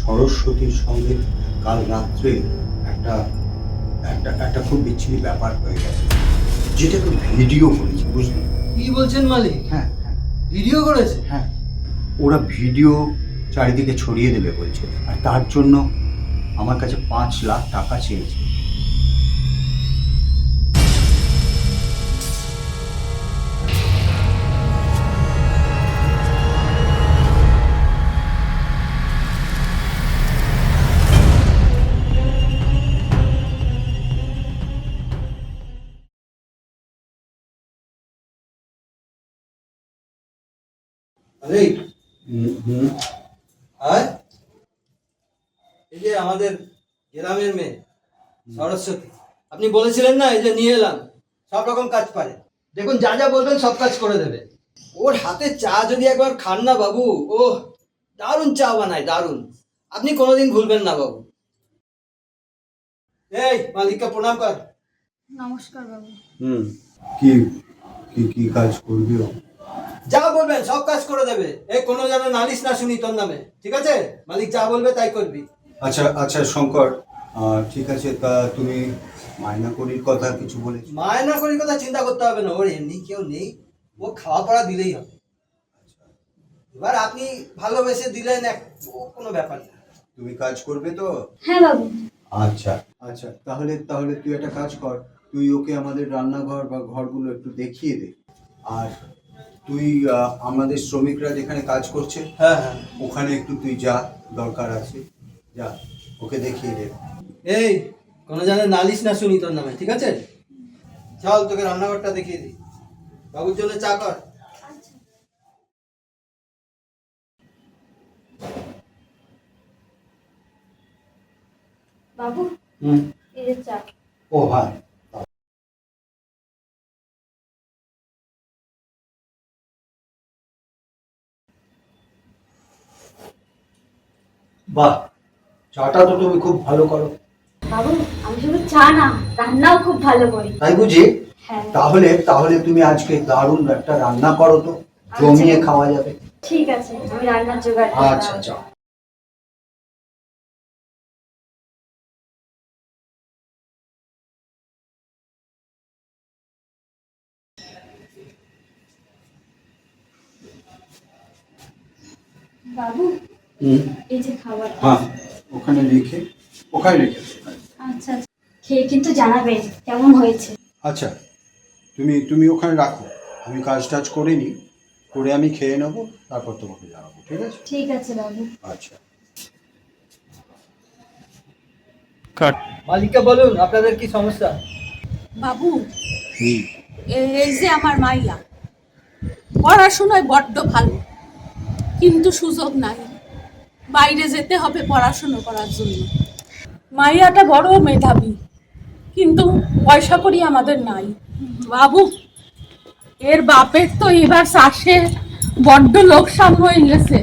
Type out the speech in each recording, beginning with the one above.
সরস্বতীর সঙ্গে কাল রাত্রে একটা একটা একটা খুব বিচ্ছিরি ব্যাপার হয়ে গেছে, যেটাকে ভিডিও করেছে, বুঝলি? কি বলছেন মালিক? হ্যাঁ হ্যাঁ ভিডিও করেছে? হ্যাঁ, ওরা ভিডিও চারিদিকে ছড়িয়ে দেবে বলছে, আর তার জন্য আমার কাছে 5 লাখ টাকা চেয়েছে। মালিক, হুম। আয়। এই যে আমাদের গ্রামের মেয়ে সরস্বতী, আপনি বলেছিলেন না, এই যে নিয়ে এলাম। সব রকম কাজ পারে, দেখুন যা যা বলবেন সব কাজ করে দেবে। ওর হাতে চা যদি একবার খান না বাবু, ও দারুণ চা বানায়, দারুণ। আপনি কোনোদিন ভুলবেন না বাবু। এই মালিককে প্রণাম কর। নমস্কার বাবু। হুম। কি কি কি কাজ করবি ও? যা বলবেন সব কাজ করে দেবে। এই কোনো যেন নালিশ না শুনি তোর নামে, ঠিক আছে? মালিক যা বলবে তাই করবি। আচ্ছা আচ্ছা শঙ্কর, ঠিক আছে, তা তুমি মায়না করির কথা কিছু বলেছো? মায়না করির কথা চিন্তা করতে হবে না, ওর এমনি কেউ নেই, ও খাওয়া পড়া দিলেই হবে। এবার আপনি ভালোবেসে দিলেন, ও কোনো ব্যাপার না। তুমি কাজ করবে তো? হ্যাঁ বাবু। আচ্ছা আচ্ছা, তাহলে তাহলে তুই একটা কাজ কর, তুই ওকে আমাদের রান্নাঘর বা ঘরগুলো একটু দেখিয়ে দে। আর তুই আমাদের শ্রমিকরা যেখানে কাজ করছে, হ্যাঁ হ্যাঁ, ওখানে একটু তুই যা, দরকার আছে, যা, ওকে দেখিয়ে দে। এই কোনো যেন নালিশ না শুনি তোর নামে, ঠিক আছে? চল তোকে রান্নাঘরটা দেখিয়ে দিই, বাবুর জন্য চা কর। বাবু, হুম। এই যে চা। ও হ্যাঁ, বাহ, চাটা তো তুমি খুব ভালো করো। বাবু, আমি শুধু চা না, রান্নাও খুব ভালো করি। তাই বুঝি? হ্যাঁ। তাহলে তাহলে তুমি আজকে দারুণ একটা রান্না করো তো, জমিয়ে খাওয়া যাবে। ঠিক আছে, আমি রান্নার জোগাড় করি। আচ্ছা আচ্ছা। বাবু, হুম। এই যে খাবার। হ্যাঁ, ওখানে রেখে, ওখানে রেখে। আচ্ছা আচ্ছা, খেয়ে কিন্তু জানাবেন কেমন হয়েছে। আচ্ছা, তুমি তুমি ওখানে রাখো, আমি কাজ টাজ করে নিই, করে আমি খেয়ে নেবো, তারপর তোমাকে জানাবো, ঠিক আছে? ঠিক আছে বাবু। আচ্ছা। মালিককে বলুন আপনাদের কি সমস্যা। বাবু, হুম। এই যে আমার মাইয়া পড়াশোনায় বড্ড ভালো, কিন্তু সুযোগ নাই, বাইরে যেতে হবে পড়াশুনো করার জন্য। মাইয়াটা বড় মেধাবী, কিন্তু পয়সা করি আমাদের নাই। বাবু, এর বাপের তো এবার চাষে বড্ড লোকসান হয়ে গেছে,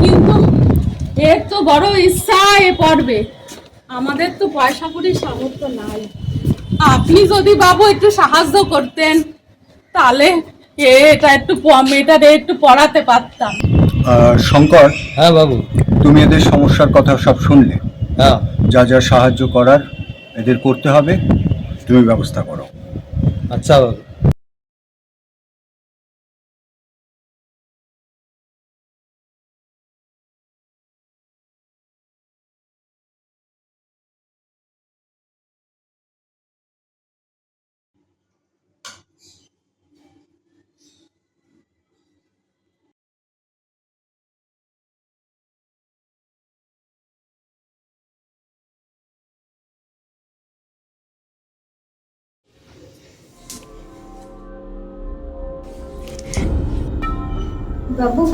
কিন্তু এর তো বড় ইচ্ছা এ পড়বে, আমাদের তো পয়সা করি সামর্থ্য নাই। আপনি যদি বাবু একটু সাহায্য করতেন, তাহলে মেয়েটারে একটু পড়াতে পারতাম। শঙ্কর, হ্যাঁ বাবু। তুমি এদের সমস্যার কথা সব শুনলে, হ্যাঁ। যা যা সাহায্য করার এদের করতে হবে, তুমি ব্যবস্থা করো। আচ্ছা বাবু। বাবু,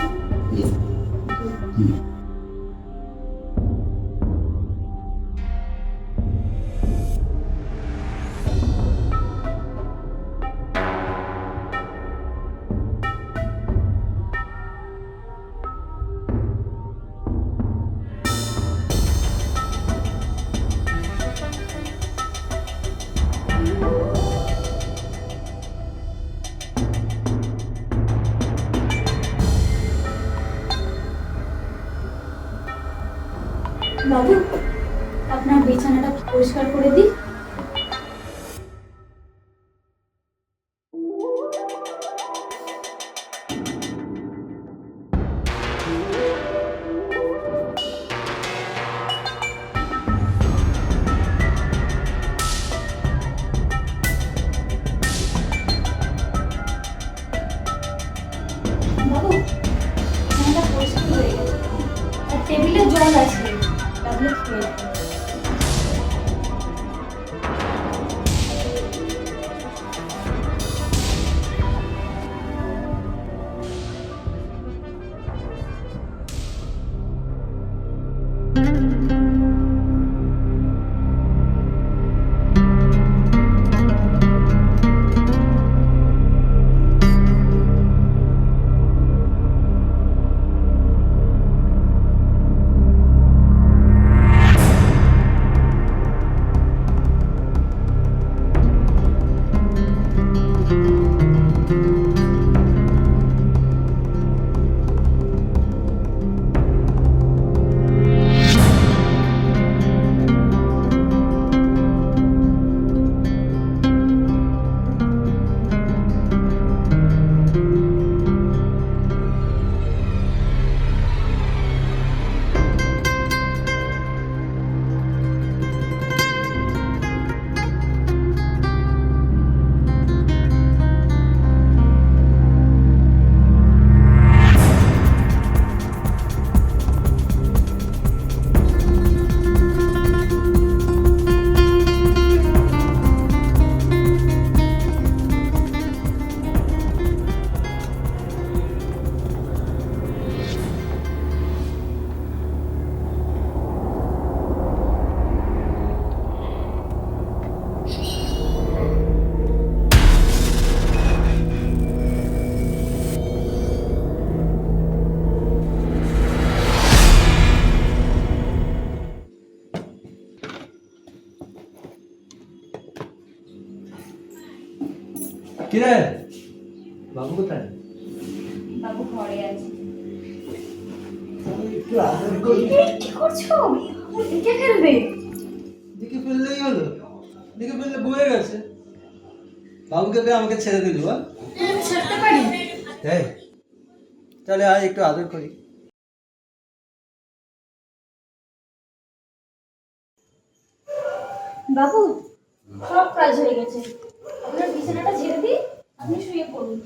বাবু, আপনার বিছানাটা পরিষ্কার করে দিই। বাবু, বিছানাটা পরিষ্কার হয়ে গেছে। আর টেবিলে জল আছে, লাগলে খেয়ে নেবেন। কি রে, বাবু কোথায়? বাবু ঘরে আছে। একটু আদর করি। কি করছো? ও দেখে ফেলবে। দেখে ফেললেই হলো, দেখে ফেললে বয়ে গেছে। বাবুকে পেয়ে আমাকে ছেড়ে দিল। আমি ছাড়তে পারি? তাই তাহলে আজ একটু আদর করি। বাবু, সব কাজ হয়ে গেছে। আপনার বিছানাটা ঝেড়ে দিই, আপনি শুয়ে পড়ুন।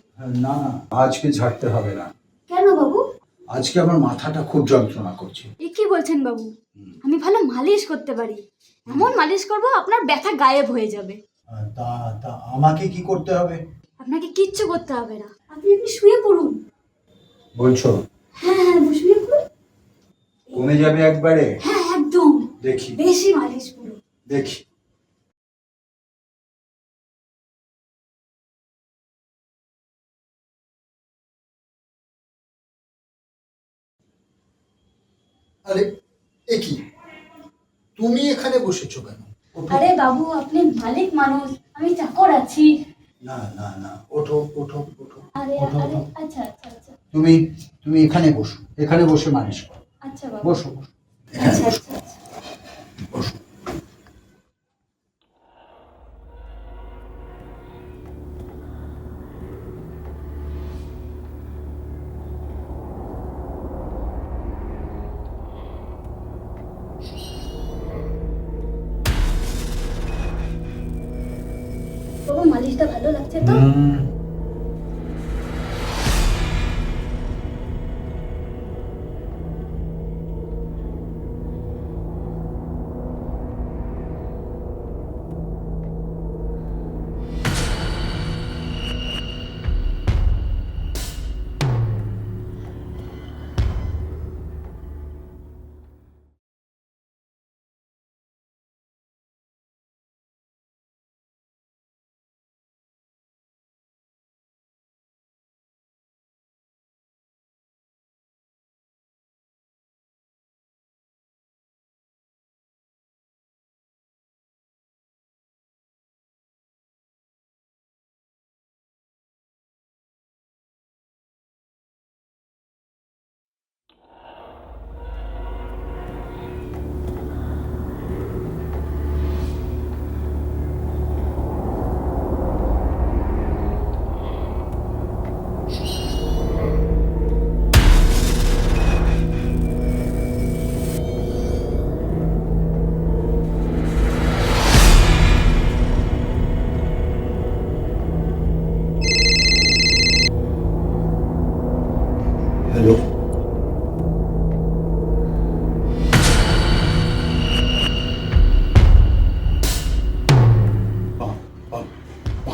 না না, আজকে ঝাড়তে হবে না। কেন বাবু? আজকে আমার মাথাটা খুব যন্ত্রণা করছে। এ কি বলছেন বাবু? আমি ভালো মালিশ করতে পারি। এমন মালিশ করব আপনার ব্যথা গায়েব হয়ে যাবে। তা তা আমাকে কি করতে হবে? আপনাকে কিচ্ছু করতে হবে না। আপনি আপনি শুয়ে পড়ুন। বলছো হ্যাঁ হ্যাঁ, শুয়ে পড়ুন। কমে যাবে একবারে? হ্যাঁ একদম। দেখি বেশি মালিশ করুন। দেখি। আরে এ কি, তুমি এখানে বসেছো কেন? ওঠো। আরে বাবু, আপনি মালিক মানুষ, আমি চাকর আছি। না না না, ওঠো ওঠো ওঠো। আরে ওঠো, আরে, ওঠো। আচ্ছা আচ্ছা আচ্ছা। তুমি তুমি এখানে বসো, এখানে বসে মালিশ করো। আচ্ছা বাবু। বসো বসো, এখানে আচ্ছা বসো আচ্ছা আচ্ছা। বসো। বাবু, মালিশটা ভালো লাগছে তো? হুম,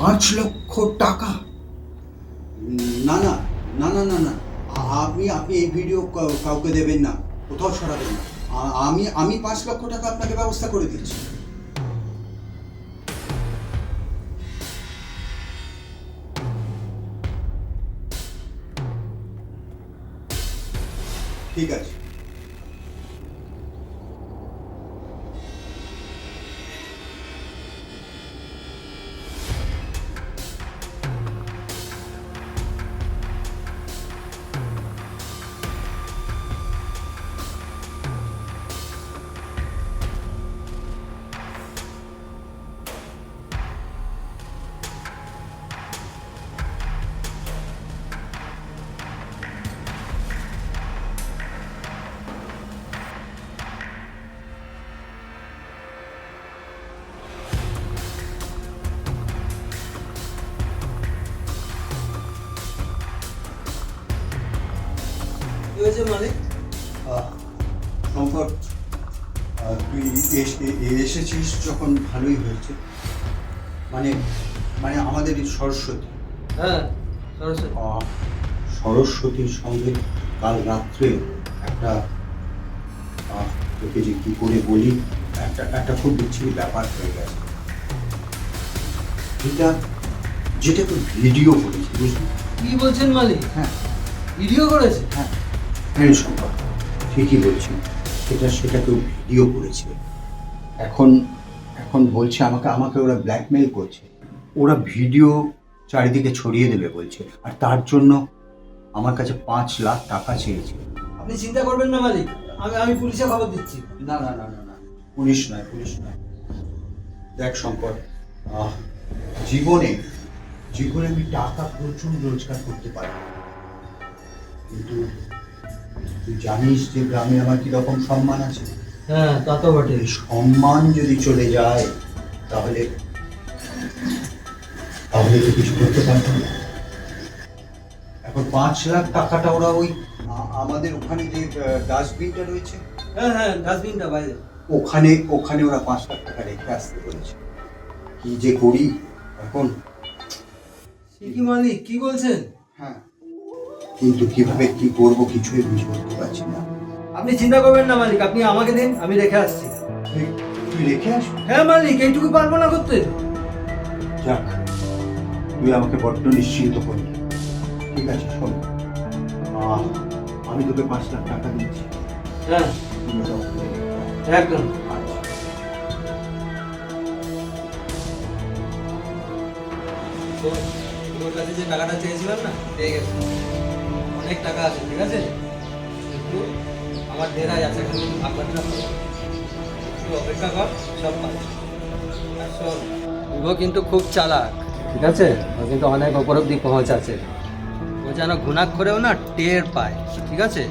5 লক্ষ টাকা? না না না না না না, আপনি আপনি এই ভিডিও কাউকে দেবেন না, কোথাও ছড়াবেন না। আমি 5 লক্ষ টাকা আপনাকে ব্যবস্থা করে দিচ্ছি। ঠিক আছে। কি হয়েছে মালিক? শঙ্কর, তুই এসেছিস যখন ভালোই হয়েছে। মানে মানে আমাদের এই সরস্বতী, হ্যাঁ সরস্বতী। সরস্বতীর সঙ্গে কাল রাত্রে একটা তোকে যে কি করে বলি, একটা খুব বিচ্ছিরি ব্যাপার হয়ে গেছে। যেটা তো ভিডিও করেছি, বুঝলি? কি বলছেন মালিক? হ্যাঁ ভিডিও করেছে? হ্যাঁ হ্যাঁ শঙ্কর, ঠিকই বলছি। সেটা কেউ ভিডিও করেছে। এখন বলছে আমাকে ওরা ব্ল্যাকমেল করছে। ওরা ভিডিও চারিদিকে ছড়িয়ে দেবে বলছে, আর তার জন্য আমার কাছে 5 লাখ টাকা চেয়েছে। আপনি চিন্তা করবেন না মালিক, আমি পুলিশে খবর দিচ্ছি। না না না না না, পুলিশ নয়। দেখ শঙ্কর, জীবনে আমি টাকা প্রচুর রোজগার করতে পারি, কিন্তু তুই জানিস যে গ্রামে আমার কিরকম সম্মান আছে। হ্যাঁ তা তো বটে। এই সম্মান যদি চলে যায় তাহলে তো কিছু করতে পারবো না। এখন 5 লাখ টাকাটা ওরা ওই আমাদের ওখানে যে ডাস্টবিনটা রয়েছে, হ্যাঁ ডাস্টবিনটা বাইরে, ওখানে ওরা 5 লাখ টাকা রেখে আসতে বলেছে। কি যে করি এখন। সে কি মালিক, কি বলছেন? হ্যাঁ, কিন্তু কিভাবে কি করব কিছুই বুঝে উঠতে পারছি না। আপনি চিন্তা করবেন না মালিক, আপনি আমাকে দিন, আমি রেখে আসছি। তুই রেখে আসবি? হ্যাঁ মালিক, এইটুকু পারবো না করতে। যাক, তুই আমাকে বড্ড নিশ্চিন্ত করলি। ঠিক আছে শোন, আমি তোকে 5 লাখ টাকা দিচ্ছি। হ্যাঁ তুই ওটা ওখানে রেখে আয়। একদম। আচ্ছা। তো ওর কাছে যে টাকাটা চেয়েছিলাম না, পেয়ে গেছি। অনেক টাকা আছে, ঠিক আছে, কিন্তু আমার দেরাই আছে, এখন আপনারটা একটু অপেক্ষা কর, সব পাবে। আর শোন, ও কিন্তু খুব চালাক, ঠিক আছে, ও কিন্তু অনেক ওপর অব্দি পৌঁছাচ্ছে। ও যেন ঘুণাক্ষরেও না টের পায়, ঠিক আছে।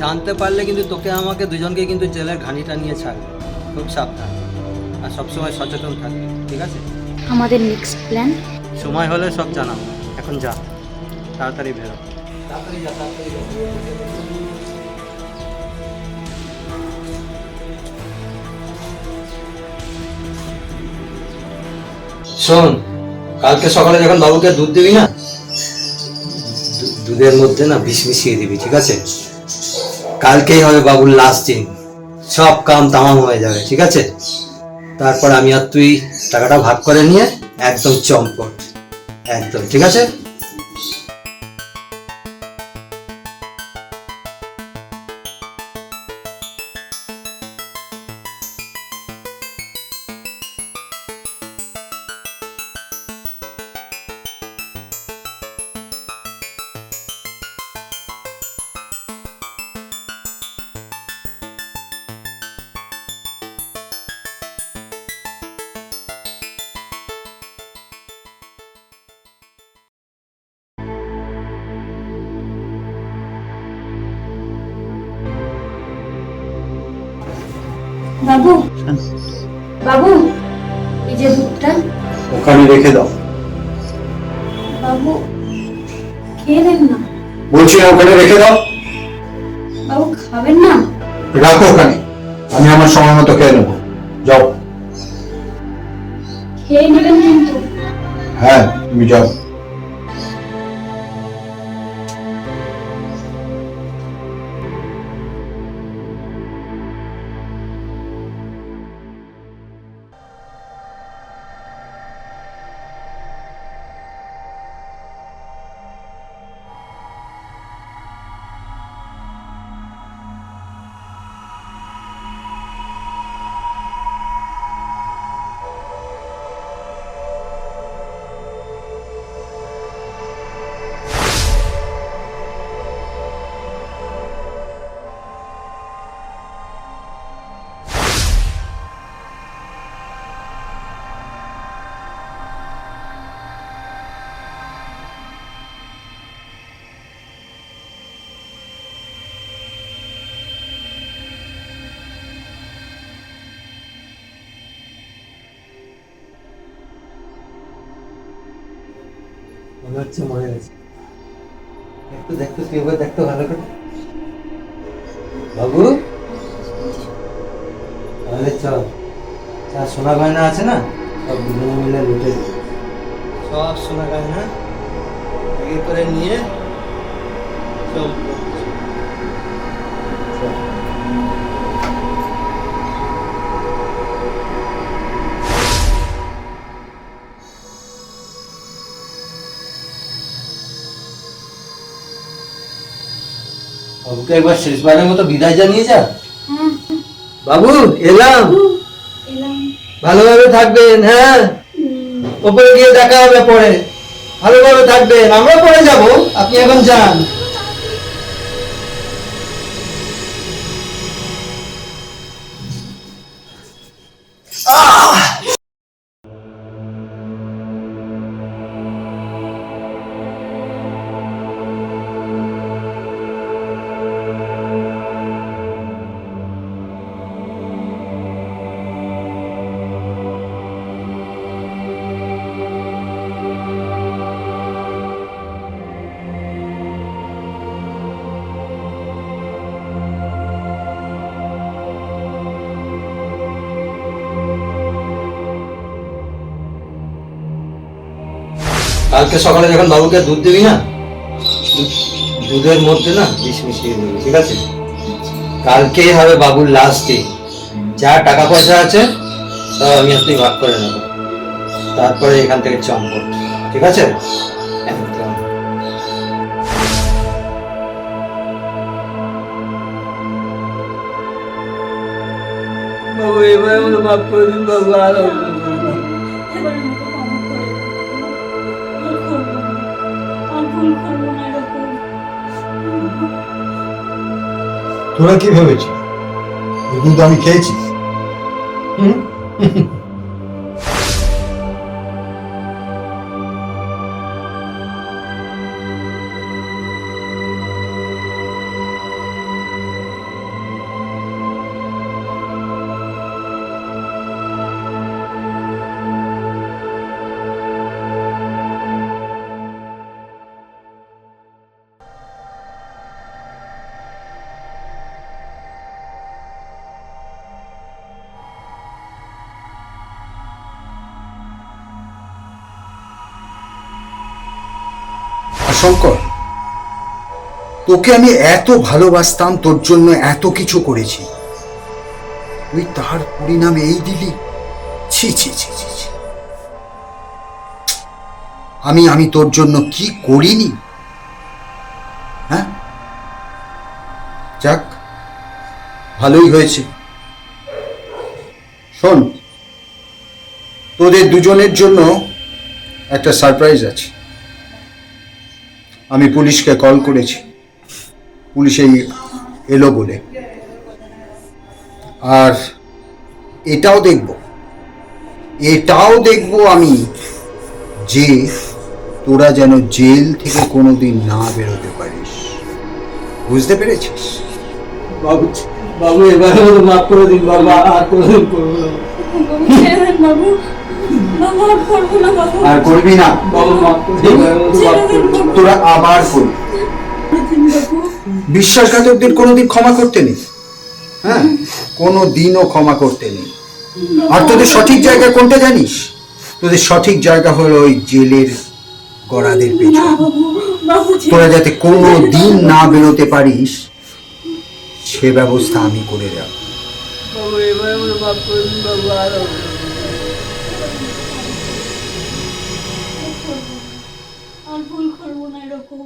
জানতে পারলে কিন্তু তোকে আমাকে দুজনকে কিন্তু জেলের ঘানিটা নিয়ে ছাড়বে। খুব সাবধান আর সবসময় সচেতন থাকবে, ঠিক আছে। আমাদের নেক্সট প্ল্যান? সময় হলে সব জানাবো। এখন যা, তাড়াতাড়ি বেরো, তাড়াতাড়ি যা, তাড়াতাড়ি যা। শোন, কালকে সকালে যখন বাবুকে দুধ দিবি না, দুধের মধ্যে না বিষ মিশিয়ে দিবি, ঠিক আছে। কালকেই হবে বাবুর লাস্ট দিন, সব কাম তামাম হয়ে যাবে, ঠিক আছে। তারপর আমি আর তুই টাকাটা ভাগ করে নিয়ে একদম চম্পট, একদম, ঠিক আছে। বাবু, বাবু, এই যে দুধটা। ওখানে রেখে দাও। বাবু, খেয়ে নেন না। বলছি না, ওখানে রেখে দাও। বাবু খাবেন না? রাখো ওখানে, আমি আমার সময় মতো খেয়ে নেবো। যাও। খেয়ে নেবেন কিন্তু। হ্যাঁ, তুমি যাও। মনে হচ্ছে মরে গেছে। একটু দেখতো, তুই এবার দেখতো ভালো করে। বাবু, তাহলে চল, যা সোনা গয়না আছে না সব দুজনে মিলে লুটে দিই। সব সোনা গয়না ব্যাগে করে নিয়ে চল। বাবুকে একবার শেষবারের মতো বিদায় জানিয়ে যা। বাবু, এলাম। এলাম। ভালোভাবে থাকবেন, হ্যাঁ? ওপরে গিয়ে দেখা হবে পরে। ভালোভাবে থাকবেন, আমরা পরে যাব, আপনি এখন যান। কালকে সকালে যখন বাবুকে দুধ দিবি না, দুধের মধ্যে না বিষ মিশিয়ে দিবি, ঠিক আছে? কালকেই হবে বাবুর লাস্ট ডে। যা টাকা পয়সা আছে সব আমি আপনি ভাগ করে নেব, তারপরে এখান থেকে চম্পট, ঠিক আছে? একদম। বাবু, এবার আমাকে মাফ করে দিন বাবু, আর এবারের মতো ক্ষমা করে দিন। আর করবো না। আর ভুল করবো না এরকম। তোরা কি ভেবেছিস এই দুধ আমি খেয়েছি? শঙ্কর, তোকে আমি এত ভালোবাসতাম, তোর জন্য এত কিছু করেছি, তুই তার পরিণামে এই দিলি? ছি ছি ছি ছি ছি। আমি তোর জন্য কি করিনি? হ্যাঁ, যাক, ভালোই হয়েছে। শোন, তোদের দুজনের জন্য একটা সারপ্রাইজ আছে। আমি পুলিশকে কল করেছি, পুলিশ এলো বলে। আর এটাও দেখব আমি যে তোরা যেন জেল থেকে কোনোদিন না বেরোতে পারিস। বুঝতে পেরেছিস? বাবু, বাবু, এবার আমাকে মাফ করে দিন বাবু, আর কোনোদিন করবো না। বাবু, ছেড়ে দেন বাবু। বাবু, আর করবো না বাবু। আর করবি না? বাবু, মাফ করে দিন, এবার আমাকে মাফ করে দিন। তোরা আবার করবি? বাবু। বিশ্বাসঘাতকদের কোনোদিন ক্ষমা করতে নেই, হ্যাঁ, কোনোদিনও ক্ষমা করতে নেই। আর তোদের সঠিক জায়গা কোনটা জানিস? তোদের সঠিক জায়গা হলো ওই জেলের গড়াদের না পেছনে। বাবু, বাবু তোরা যাতে কোনো দিন না বেরোতে পারিস সে ব্যবস্থা আমি করে রাখবো। বাবু এবার আমার মাফ করুন বাবু, আর হবে না। আর ভুল করবো না এরকম।